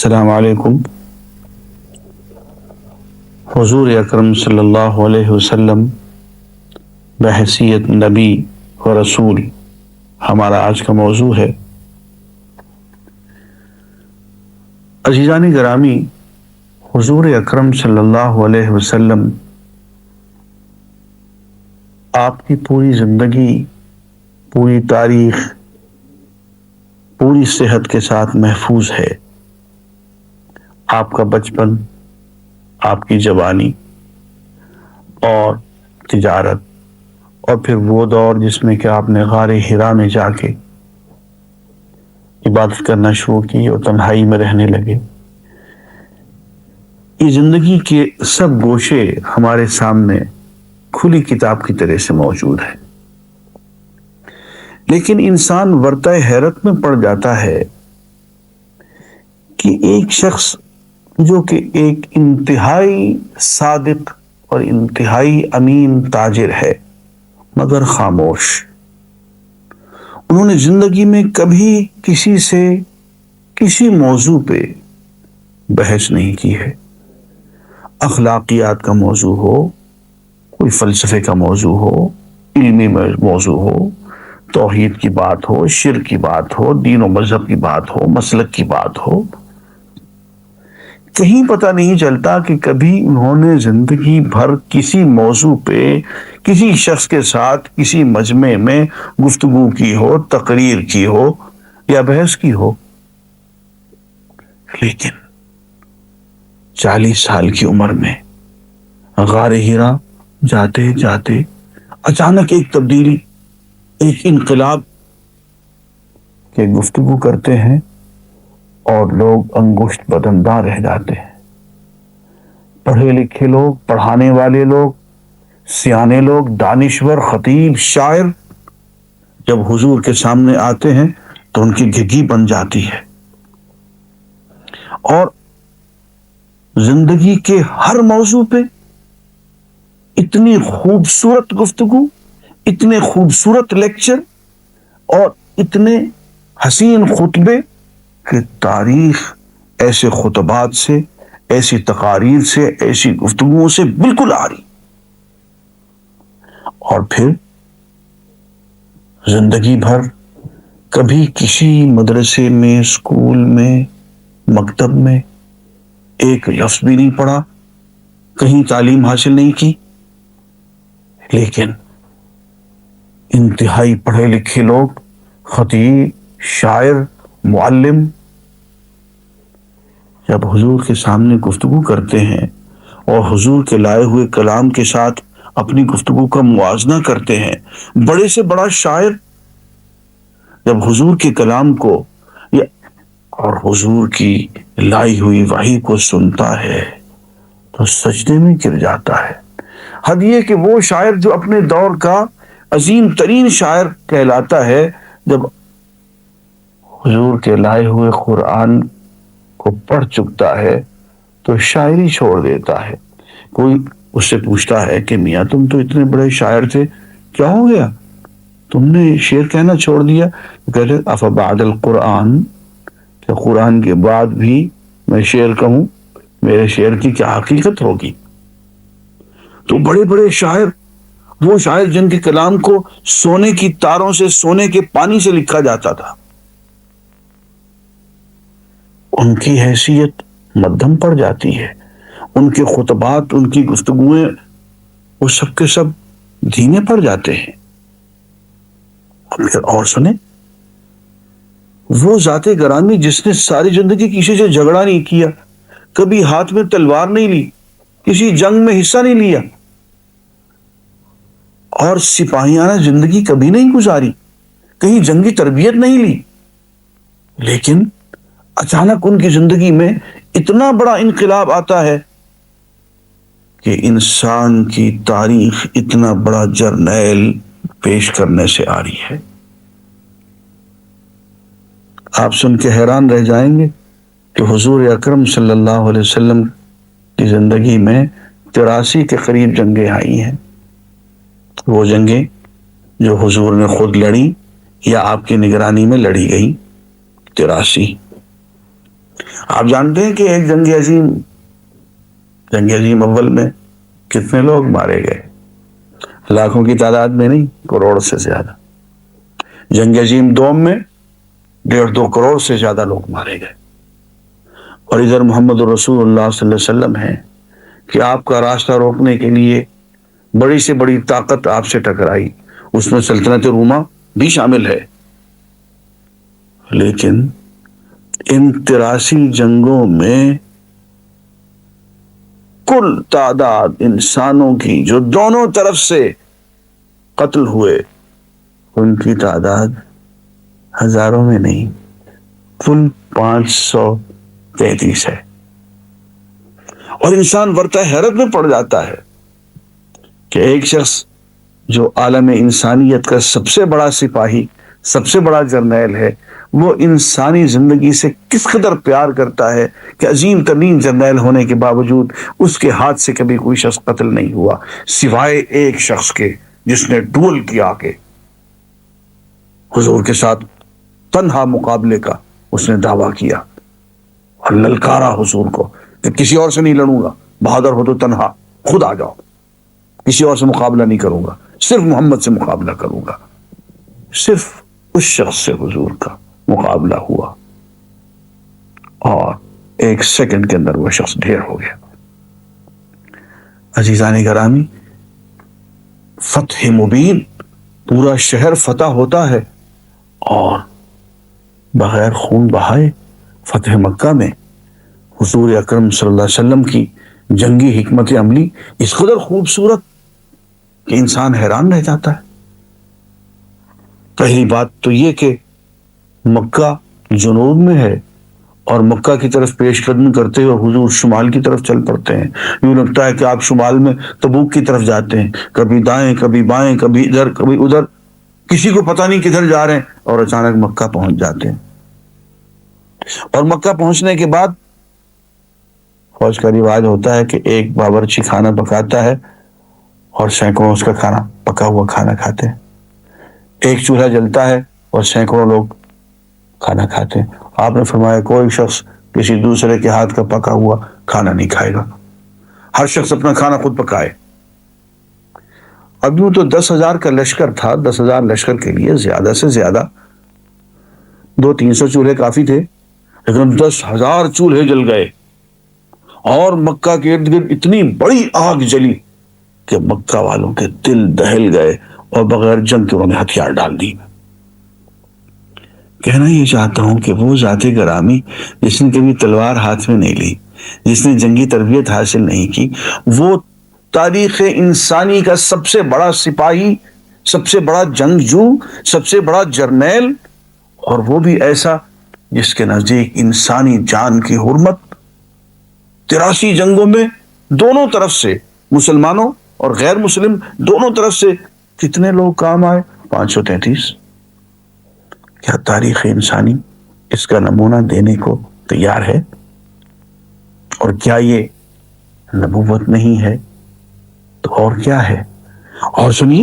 السلام علیکم۔ حضور اکرم صلی اللہ علیہ وسلم بحیثیت نبی و رسول ہمارا آج کا موضوع ہے۔ عزیزان گرامی، حضور اکرم صلی اللہ علیہ وسلم آپ کی پوری زندگی، پوری تاریخ، پوری صحت کے ساتھ محفوظ ہے۔ آپ کا بچپن، آپ کی جوانی اور تجارت، اور پھر وہ دور جس میں کہ آپ نے غار حرا میں جا کے عبادت کرنا شروع کی اور تنہائی میں رہنے لگے، یہ زندگی کے سب گوشے ہمارے سامنے کھلی کتاب کی طرح سے موجود ہیں۔ لیکن انسان ورطہ حیرت میں پڑ جاتا ہے کہ ایک شخص جو کہ ایک انتہائی صادق اور انتہائی امین تاجر ہے مگر خاموش، انہوں نے زندگی میں کبھی کسی سے کسی موضوع پہ بحث نہیں کی ہے۔ اخلاقیات کا موضوع ہو، کوئی فلسفے کا موضوع ہو، علمی موضوع ہو، توحید کی بات ہو، شرک کی بات ہو، دین و مذہب کی بات ہو، مسلک کی بات ہو، کہیں پتہ نہیں چلتا کہ کبھی انہوں نے زندگی بھر کسی موضوع پہ کسی شخص کے ساتھ کسی مجمع میں گفتگو کی ہو، تقریر کی ہو یا بحث کی ہو۔ لیکن 40 سال کی عمر میں غار حرا جاتے جاتے اچانک ایک تبدیلی، ایک انقلاب کہ گفتگو کرتے ہیں اور لوگ انگشت بدنداں رہ جاتے ہیں۔ پڑھے لکھے لوگ، پڑھانے والے لوگ، سیانے لوگ، دانشور، خطیب، شاعر جب حضور کے سامنے آتے ہیں تو ان کی گھگی بن جاتی ہے، اور زندگی کے ہر موضوع پہ اتنی خوبصورت گفتگو، اتنے خوبصورت لیکچر اور اتنے حسین خطبے کہ تاریخ ایسے خطبات سے، ایسی تقاریر سے، ایسی گفتگوؤں سے بالکل آ رہی۔ اور پھر زندگی بھر کبھی کسی مدرسے میں، اسکول میں، مکتب میں ایک لفظ بھی نہیں پڑھا، کہیں تعلیم حاصل نہیں کی، لیکن انتہائی پڑھے لکھے لوگ، خطیب، شاعر، معلم جب حضور کے سامنے گفتگو کرتے ہیں اور حضور کے لائے ہوئے کلام کے ساتھ اپنی گفتگو کا موازنہ کرتے ہیں، بڑے سے بڑا شاعر جب حضور کے کلام کو اور حضور کی لائی ہوئی وحی کو سنتا ہے تو سجدے میں گر جاتا ہے۔ حد یہ کہ وہ شاعر جو اپنے دور کا عظیم ترین شاعر کہلاتا ہے، جب حضور کے لائے ہوئے قرآن کو پڑھ چکتا ہے تو شاعری چھوڑ دیتا ہے۔ کوئی اس سے پوچھتا ہے کہ میاں تم تو اتنے بڑے شاعر تھے، کیا ہو گیا، تم نے شعر کہنا چھوڑ دیا؟ کہتے افبعد القرآن، کہ قرآن کے بعد بھی میں شعر کہوں، میرے شعر کی کیا حقیقت ہوگی؟ تو بڑے بڑے شاعر، وہ شاعر جن کے کلام کو سونے کی تاروں سے، سونے کے پانی سے لکھا جاتا تھا، ان کی حیثیت مدھم پڑ جاتی ہے، ان کے خطبات، ان کی گفتگویں وہ سب کے سب دھیمے پڑ جاتے ہیں۔ اور سنیں، وہ ذات گرامی جس نے ساری زندگی کسی سے جھگڑا نہیں کیا، کبھی ہاتھ میں تلوار نہیں لی، کسی جنگ میں حصہ نہیں لیا، اور سپاہیانہ زندگی کبھی نہیں گزاری، کہیں جنگی تربیت نہیں لی، لیکن اچانک ان کی زندگی میں اتنا بڑا انقلاب آتا ہے کہ انسان کی تاریخ اتنا بڑا جرنیل پیش کرنے سے آ رہی ہے۔ آپ سن کے حیران رہ جائیں گے کہ حضور اکرم صلی اللہ علیہ وسلم کی زندگی میں 83 کے قریب جنگیں آئی ہیں۔ وہ جنگیں جو حضور نے خود لڑی یا آپ کی نگرانی میں لڑی گئی، 83۔ آپ جانتے ہیں کہ ایک جنگ عظیم اول میں کتنے لوگ مارے گئے؟ لاکھوں کی تعداد میں نہیں، کروڑ سے زیادہ۔ جنگ عظیم دوم میں 1.5-2 کروڑ سے زیادہ لوگ مارے گئے۔ اور ادھر محمد رسول اللہ صلی اللہ علیہ وسلم ہے کہ آپ کا راستہ روکنے کے لیے بڑی سے بڑی طاقت آپ سے ٹکرائی، اس میں سلطنت روما بھی شامل ہے، لیکن ان 83 جنگوں میں کل تعداد انسانوں کی جو دونوں طرف سے قتل ہوئے، ان کی تعداد ہزاروں میں نہیں، کل 533 ہے۔ اور انسان ورطہ حیرت میں پڑ جاتا ہے کہ ایک شخص جو عالم انسانیت کا سب سے بڑا سپاہی، سب سے بڑا جرنیل ہے، وہ انسانی زندگی سے کس قدر پیار کرتا ہے کہ عظیم ترین جرنیل ہونے کے باوجود اس کے ہاتھ سے کبھی کوئی شخص قتل نہیں ہوا، سوائے ایک شخص کے جس نے ڈول کیا کہ حضور کے ساتھ تنہا مقابلے کا اس نے دعویٰ کیا اور للکارا حضور کو کہ کسی اور سے نہیں لڑوں گا، بہادر ہو تو تنہا خود آ جاؤ، کسی اور سے مقابلہ نہیں کروں گا، صرف محمد سے مقابلہ کروں گا۔ صرف اس شخص سے حضور کا مقابلہ ہوا اور 1 سیکنڈ کے اندر وہ شخص ڈھیر ہو گیا۔ عزیزان گرامی، فتح مبین، پورا شہر فتح ہوتا ہے اور بغیر خون بہائے فتح مکہ میں حضور اکرم صلی اللہ علیہ وسلم کی جنگی حکمت عملی اس قدر خوبصورت کہ انسان حیران رہ جاتا ہے۔ پہلی بات تو یہ کہ مکہ جنوب میں ہے اور مکہ کی طرف پیش قدمی کرتے ہوئے حضور شمال کی طرف چل پڑتے ہیں۔ یوں لگتا ہے کہ آپ شمال میں تبوک کی طرف جاتے ہیں، کبھی دائیں کبھی بائیں، کبھی ادھر کبھی ادھر، کسی کو پتہ نہیں کدھر جا رہے ہیں، اور اچانک مکہ پہنچ جاتے ہیں۔ اور مکہ پہنچنے کے بعد فوج کا رواج ہوتا ہے کہ ایک باورچی کھانا پکاتا ہے اور سینکڑوں اس کا کھانا پکا ہوا کھانا کھاتے ہیں۔ ایک چولہا جلتا ہے اور سینکڑوں لوگ کھانا کھاتے ہیں۔ آپ نے فرمایا کوئی شخص کسی دوسرے کے ہاتھ کا پکا ہوا کھانا نہیں کھائے گا، ہر شخص اپنا کھانا خود پکائے۔ اب یوں تو 10,000 کا لشکر تھا، 10,000 لشکر کے لیے زیادہ سے زیادہ 200-300 چولہے کافی تھے، لیکن 10,000 چولہے جل گئے اور مکہ کے ارد گرد اتنی بڑی آگ جلی کہ مکہ والوں کے دل دہل گئے اور بغیر جنگ کے انہوں نے ہتھیار ڈال دی۔ کہنا یہ چاہتا ہوں کہ وہ ذات گرامی جس نے کبھی تلوار ہاتھ میں نہیں لی، جس نے جنگی تربیت حاصل نہیں کی، وہ تاریخ انسانی کا سب سے بڑا سپاہی، سب سے بڑا جنگجو، سب سے بڑا جرنیل، اور وہ بھی ایسا جس کے نزدیک انسانی جان کی حرمت 83 جنگوں میں دونوں طرف سے، مسلمانوں اور غیر مسلم دونوں طرف سے کتنے لوگ کام آئے؟ 533۔ کیا تاریخ انسانی اس کا نمونہ دینے کو تیار ہے؟ اور کیا یہ نبوت نہیں ہے تو اور کیا ہے؟ اور سنیے